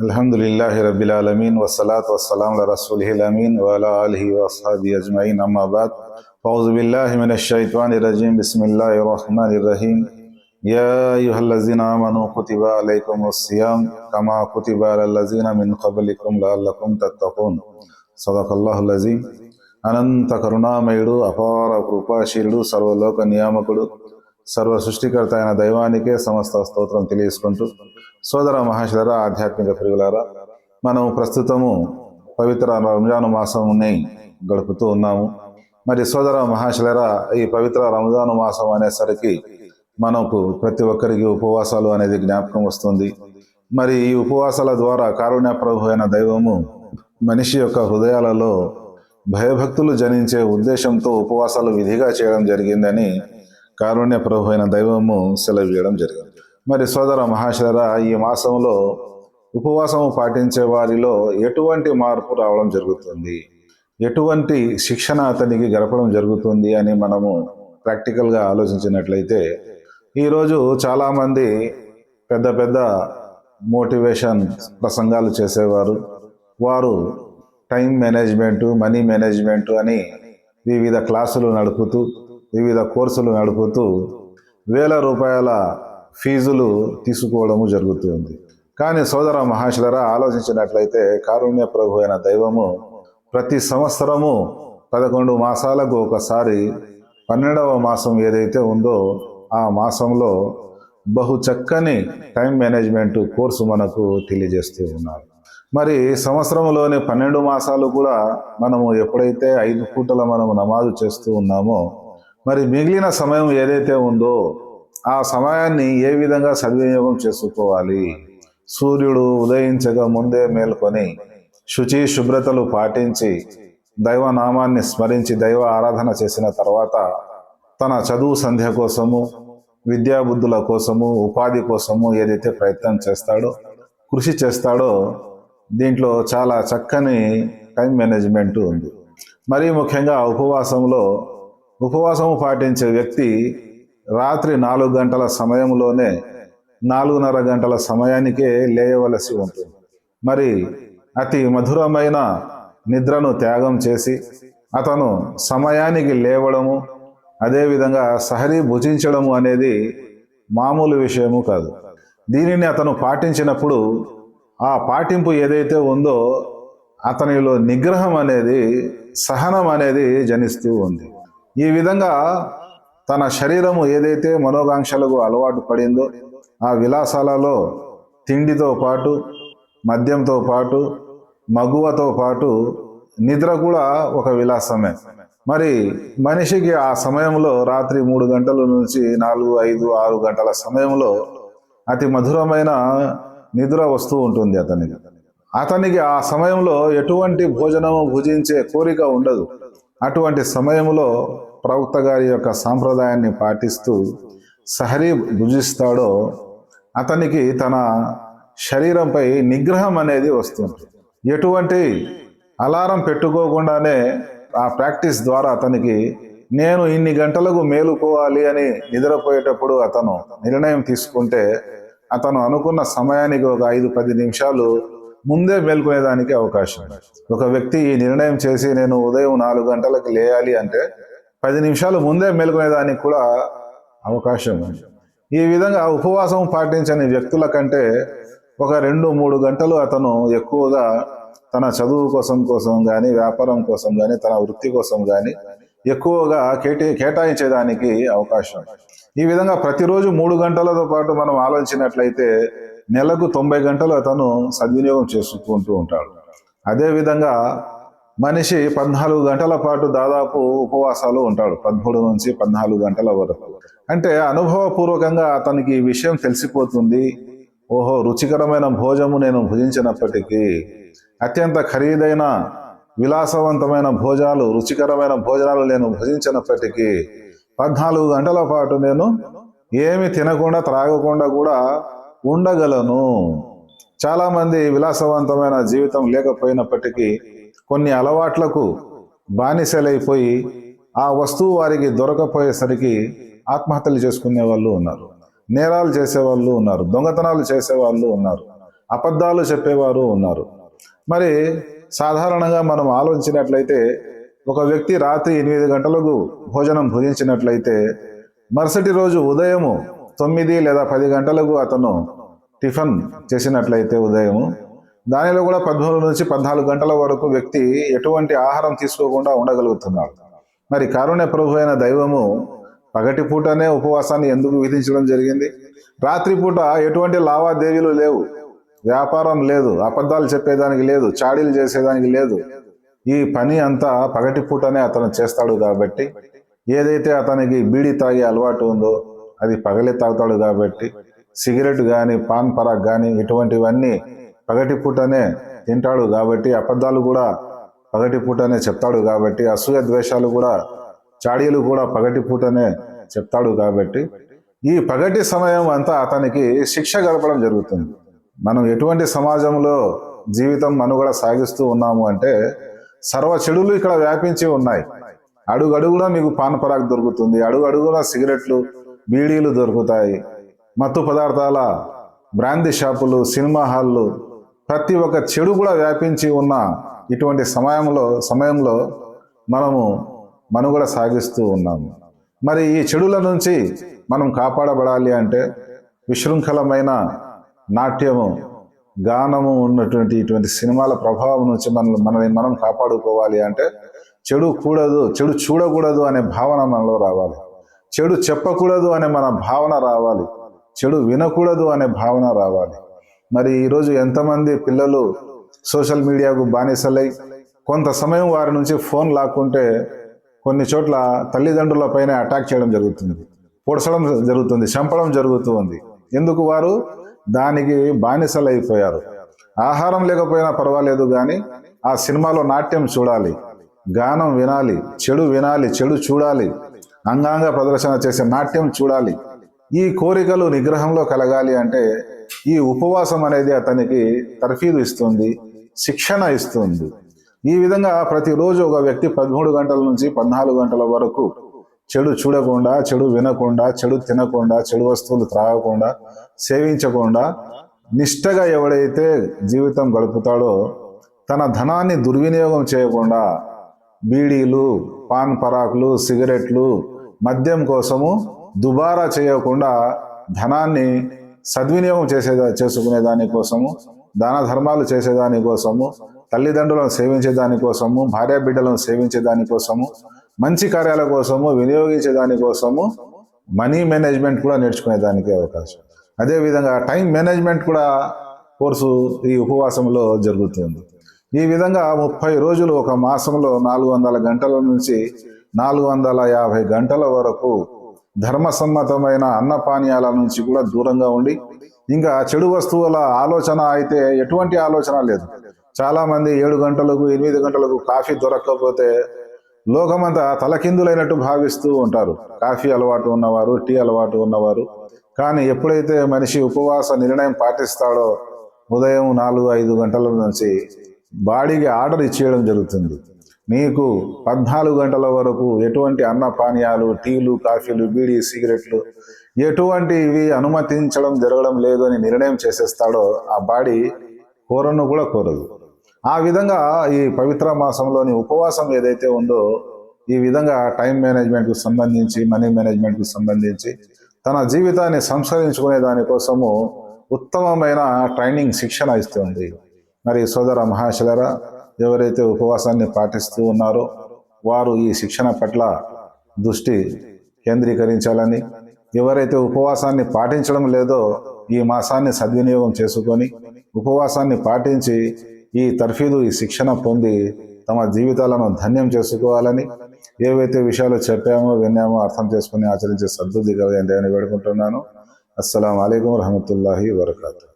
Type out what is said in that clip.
अल्हम्दुलिल्लाहि रब्बिल आलमीन वस्सलातु वस्सलामु अला रसूलिहिल अमीन व अला आलिहि व अस्हाबिहि अजमईन अम्मा बाद अऊज़ु बिल्लाहि मिनश शैतानिर रजीम बिस्मिल्लाहिर रहमानिर रहीम या अय्युहल्लज़ीना आमनू कुतिबा अलैकुमुस सियाम कमा कुतिबा अलल लज़ीना मिन क़ब्लिकुम लअल्लकुम तत्तक़ून सदक़ल्लाहुल अज़ीम। అనంత కరుణామయుడు, అపార కృపాశీలుడు, సర్వలోక నియామకుడు, సర్వ సృష్టికర్త అయిన దైవానికే సమస్త స్తోత్రం తెలియజేసుకుంటూ, సోదర మహాశిలరా, ఆధ్యాత్మిక ప్రియులారా, మనం ప్రస్తుతము పవిత్ర రంజాను మాసంని గడుపుతూ ఉన్నాము. మరి సోదర మహాశిలరా, ఈ పవిత్ర రంజాను మాసం అనేసరికి మనకు ప్రతి ఒక్కరికి ఉపవాసాలు అనేది జ్ఞాపకం వస్తుంది. మరి ఈ ఉపవాసాల ద్వారా కారుణ్య ప్రభు అయిన దైవము మనిషి యొక్క హృదయాలలో భయభక్తులు జనించే ఉద్దేశంతో ఉపవాసాలు విధిగా చేయడం జరిగిందని కారుణ్య ప్రభు అయిన దైవము సెలవియడం జరిగింది. మరి సోదర మహాశరా, ఈ మాసంలో ఉపవాసము పాటించే వారిలో ఎటువంటి మార్పు రావడం జరుగుతుంది, ఎటువంటి శిక్షణ అతనికి గడపడం జరుగుతుంది అని మనము ప్రాక్టికల్గా ఆలోచించినట్లయితే, ఈరోజు చాలామంది పెద్ద పెద్ద మోటివేషన్ ప్రసంగాలు చేసేవారు, వారు టైం మేనేజ్మెంటు, మనీ మేనేజ్మెంటు అని వివిధ క్లాసులు నడుపుతూ, వివిధ కోర్సులు నడుపుతూ వేల రూపాయల ఫీజులు తీసుకోవడము జరుగుతుంది. కానీ సోదర మహాశిలరా, ఆలోచించినట్లయితే కారుణ్య ప్రభు అయిన దైవము ప్రతి సంవత్సరము 11 మాసాలకు ఒకసారి 12వ మాసం ఏదైతే ఉందో ఆ మాసంలో బహు చక్కని టైం మేనేజ్మెంట్ కోర్సు మనకు తెలియజేస్తూ ఉన్నారు. మరి సంవత్సరంలోని 12 మాసాలు కూడా మనము ఎప్పుడైతే 5 పూటల మనము నమాజు చేస్తూ ఉన్నామో, మరి మిగిలిన సమయం ఏదైతే ఉందో ఆ సమయాన్ని ఏ విధంగా సద్వినియోగం చేసుకోవాలి. సూర్యుడు ఉదయించక ముందే మేల్కొని శుచి శుభ్రతలు పాటించి దైవనామాన్ని స్మరించి దైవ ఆరాధన చేసిన తర్వాత తన చదువు సంధ్య కోసము, విద్యాబుద్ధుల కోసము, ఉపాధి కోసము ఏదైతే ప్రయత్నం చేస్తాడో, కృషి చేస్తాడో, దీంట్లో చాలా చక్కని టైం మేనేజ్మెంట్ ఉంది. మరీ ముఖ్యంగా ఉపవాసము పాటించే వ్యక్తి రాత్రి 4 గంటల సమయంలోనే 4:30 గంటల సమయానికే లేయవలసి ఉంటుంది. మరి అతి మధురమైన నిద్రను త్యాగం చేసి అతను సమయానికి లేవడము, అదేవిధంగా సహరీ భుజించడము అనేది మామూలు విషయము కాదు. దీనిని అతను పాటించినప్పుడు ఆ పాటింపు ఏదైతే ఉందో అతనిలో నిగ్రహం అనేది, సహనం అనేది జనిస్తూ ఉంది. ఈ విధంగా తన శరీరము ఏదైతే మనోకాంక్షలకు అలవాటు పడిందో ఆ విలాసాలలో తిండితో పాటు, మద్యంతో పాటు, మగువతో పాటు నిద్ర కూడా ఒక విలాసమే. మరి మనిషికి ఆ సమయంలో రాత్రి 3 గంటల నుంచి 4, 5, 6 గంటల సమయంలో అతి మధురమైన నిద్ర వస్తూ ఉంటుంది అతనికి ఆ సమయంలో ఎటువంటి భోజనము భుజించే కోరిక ఉండదు. అటువంటి సమయంలో ప్రవక్త గారి యొక్క సాంప్రదాయాన్ని పాటిస్తూ సహరీ భుజిస్తాడో అతనికి తన శరీరంపై నిగ్రహం అనేది వస్తుంది. ఎటువంటి అలారం పెట్టుకోకుండానే ఆ ప్రాక్టీస్ ద్వారా అతనికి నేను ఇన్ని గంటలకు మేలుకోవాలి అని నిద్రపోయేటప్పుడు అతను నిర్ణయం తీసుకుంటే అతను అనుకున్న సమయానికి ఒక 5-10 నిమిషాలు ముందే మేల్కొనేదానికి అవకాశం. ఒక వ్యక్తి ఈ నిర్ణయం చేసి నేను ఉదయం 4 గంటలకు లేయాలి అంటే 10 నిమిషాలు ముందే మేల్కొనేదానికి కూడా అవకాశం ఉంది. ఈ విధంగా ఉపవాసం పాటించని వ్యక్తుల కంటే ఒక 2-3 గంటలు అతను ఎక్కువగా తన చదువు కోసం కానీ, వ్యాపారం కోసం కానీ, తన వృత్తి కోసం కానీ ఎక్కువగా కేటాయించేదానికి అవకాశం. ఈ విధంగా ప్రతిరోజు 3 గంటలతో పాటు మనం ఆలోచించినట్లయితే నెలకు 90 గంటలు అతను సద్వినియోగం చేసుకుంటూ ఉంటాడు. అదేవిధంగా మనిషి 14 గంటల పాటు దాదాపు ఉపవాసాలు ఉంటాడు, 13 నుంచి 14 గంటల వరకు. అంటే అనుభవపూర్వకంగా అతనికి ఈ విషయం తెలిసిపోతుంది. ఓహో, రుచికరమైన భోజనము నేను భుజించినప్పటికీ, అత్యంత ఖరీదైన విలాసవంతమైన భోజనాలు, రుచికరమైన భోజనాలు నేను భుజించినప్పటికీ 14 గంటల పాటు నేను ఏమి తినకుండా త్రాగకుండా కూడా ఉండగలను. చాలామంది విలాసవంతమైన జీవితం లేకపోయినప్పటికీ కొన్ని అలవాట్లకు బానిసలైపోయి ఆ వస్తువు వారికి దొరకపోయేసరికి ఆత్మహత్యలు చేసుకునే వాళ్ళు ఉన్నారు, నేరాలు చేసేవాళ్ళు ఉన్నారు, దొంగతనాలు చేసేవాళ్ళు ఉన్నారు. అబద్ధాలు చెప్పేవారు ఉన్నారు. మరి సాధారణంగా మనం ఆలోచించినట్లయితే ఒక వ్యక్తి రాత్రి 8 గంటలకు భోజనం భుజించినట్లయితే మరుసటి రోజు ఉదయము 9 లేదా 10 గంటలకు అతను టిఫిన్ చేసినట్లయితే ఉదయము దానిలో కూడా 13 నుంచి 14 గంటల వరకు వ్యక్తి ఎటువంటి ఆహారం తీసుకోకుండా ఉండగలుగుతున్నాడు. మరి కారుణ్య ప్రభు అయిన దైవము పగటి పూటనే ఉపవాసాన్ని ఎందుకు విధించడం జరిగింది? రాత్రిపూట ఎటువంటి లావాదేవీలు లేవు, వ్యాపారం లేదు, అబద్ధాలు చెప్పేదానికి లేదు, చాడీలు చేసేదానికి లేదు. ఈ పని అంతా పగటి పూటనే అతను చేస్తాడు కాబట్టి, ఏదైతే అతనికి బీడీ తాగే అలవాటు ఉందో అది పగలే తాగుతాడు కాబట్టి, సిగరెట్ కానీ పాన్ పరాగ్ కానీ ఇటువంటివన్నీ పగటి పూటనే తింటాడు కాబట్టి, అబద్ధాలు కూడా పగటి పూటనే చెప్తాడు కాబట్టి, అసూయ ద్వేషాలు కూడా చాడీలు కూడా పగటి పూటనే చెప్తాడు కాబట్టి, ఈ పగటి సమయం అంతా అతనికి శిక్ష గడపడం జరుగుతుంది. మనం ఎటువంటి సమాజంలో జీవితం మనుగడ సాగిస్తూ ఉన్నాము అంటే సర్వ చెడులు ఇక్కడ వ్యాపించి ఉన్నాయి. అడుగడుగునా మీకు పాన్ పరాగ్ దొరుకుతుంది, అడుగడుగునా సిగరెట్లు బీడీలు దొరుకుతాయి, మత్తు పదార్థాల బ్రాందీ షాపులు, సినిమా హాళ్ళు, ప్రతి ఒక్క చెడు కూడా వ్యాపించి ఉన్న ఇటువంటి సమయంలో మనము మనుగడ సాగిస్తూ ఉన్నాము. మరి ఈ చెడుల నుంచి మనం కాపాడబడాలి అంటే విశృంఖలమైన నాట్యము, గానము ఉన్నటువంటి ఇటువంటి సినిమాల ప్రభావం నుంచి మనల్ని మనం కాపాడుకోవాలి అంటే చెడు చూడకూడదు అనే భావన మనలో రావాలి, చెడు చెప్పకూడదు అనే మన భావన రావాలి, చెడు వినకూడదు అనే భావన రావాలి. మరి ఈరోజు ఎంతమంది పిల్లలు సోషల్ మీడియాకు బానిసలై కొంత సమయం వారి నుంచి ఫోన్ లాక్కుంటే కొన్ని చోట్ల తల్లిదండ్రుల పైన అటాక్ చేయడం జరుగుతుంది, పొడసడం జరుగుతుంది, చంపడం జరుగుతుంది. ఎందుకు? వారు దానికి బానిసలైపోయారు. ఆహారం లేకపోయినా పర్వాలేదు కానీ ఆ సినిమాలో నాట్యం చూడాలి, గానం వినాలి, చెడు చూడాలి, అంగాంగ ప్రదర్శన చేసే నాట్యం చూడాలి. ఈ కోరికలు నిగ్రహంలో కలగాలి అంటే ఈ ఉపవాసం అనేది అతనికి తర్ఫీదు ఇస్తుంది, శిక్షణ ఇస్తుంది. ఈ విధంగా ప్రతిరోజు ఒక వ్యక్తి 13 గంటల నుంచి 14 గంటల వరకు చెడు చూడకుండా, చెడు వినకుండా, చెడు తినకుండా, చెడు వస్తువులు త్రాగకుండా, సేవించకుండా నిష్టగా ఎవడైతే జీవితం గడుపుతాడో, తన ధనాన్ని దుర్వినియోగం చేయకుండా బీడీలు, పాన్ పరాకులు, సిగరెట్లు, మద్యం కోసము దుబారా చేయకుండా ధనాన్ని సద్వినియోగం చేసుకునే దానికోసము, దాన ధర్మాలు చేసేదానికోసము, తల్లిదండ్రులను సేవించే దానికోసము, భార్య బిడ్డలను సేవించే దానికోసము, మంచి కార్యాల కోసము వినియోగించే దానికోసము మనీ మేనేజ్మెంట్ కూడా నేర్చుకునే దానికి అవకాశం. అదేవిధంగా టైం మేనేజ్మెంట్ కూడా కోర్సు ఈ ఉపవాసంలో జరుగుతుంది. ఈ విధంగా 30 రోజులు ఒక మాసంలో 400 గంటల నుంచి 450 గంటల వరకు ధర్మసమ్మతమైన అన్నపానీయాల నుంచి కూడా దూరంగా ఉండి, ఇంకా చెడు వస్తువుల ఆలోచన అయితే ఎటువంటి ఆలోచన లేదు. చాలా మంది 7 గంటలకు 8 గంటలకు కాఫీ దొరకకపోతే లోకమంతా తలకిందులైనట్టు భావిస్తూ ఉంటారు. కాఫీ అలవాటు ఉన్నవారు, టీ అలవాటు ఉన్నవారు. కానీ ఎప్పుడైతే మనిషి ఉపవాస నిర్ణయం పాటిస్తాడో ఉదయం 4-5 గంటల నుంచి బాడీకి ఆర్డర్ ఇచ్చేయడం జరుగుతుంది. నీకు 14 గంటల వరకు ఎటువంటి అన్నపానీయాలు, టీలు, కాఫీలు, బీడీ, సిగరెట్లు ఎటువంటివి అనుమతించడం జరగడం లేదు అని నిర్ణయం చేసేస్తాడో ఆ బాడీ కోరను కూడా కోరదు. ఆ విధంగా ఈ పవిత్ర మాసంలోని ఉపవాసం ఏదైతే ఉందో ఈ విధంగా టైం మేనేజ్మెంట్కు సంబంధించి, మనీ మేనేజ్మెంట్కు సంబంధించి తన జీవితాన్ని సంస్కరించుకునే దానికోసము ఉత్తమమైన ట్రైనింగ్, శిక్షణ ఇస్తుంది. మరి సోదర మహాశయులారా, ఎవరైతే ఉపవాసాన్ని పాటిస్తూ ఉన్నారో వారు ఈ శిక్షణ పట్ల దృష్టి కేంద్రీకరించాలని, ఎవరైతే ఉపవాసాన్ని పాటించడం లేదో ఈ మాసాన్ని సద్వినియోగం చేసుకొని ఉపవాసాన్ని పాటించి ఈ తర్ఫీదు, ఈ శిక్షణ పొంది తమ జీవితాలను ధన్యం చేసుకోవాలని, ఏవైతే విషయాలు చెప్పామో విన్నామో అర్థం చేసుకుని ఆచరించే సద్బుద్ధి కలగని వేడుకుంటున్నాను. అస్సలాము అలైకుం వరహమతుల్లాహి వబరకాతుహు.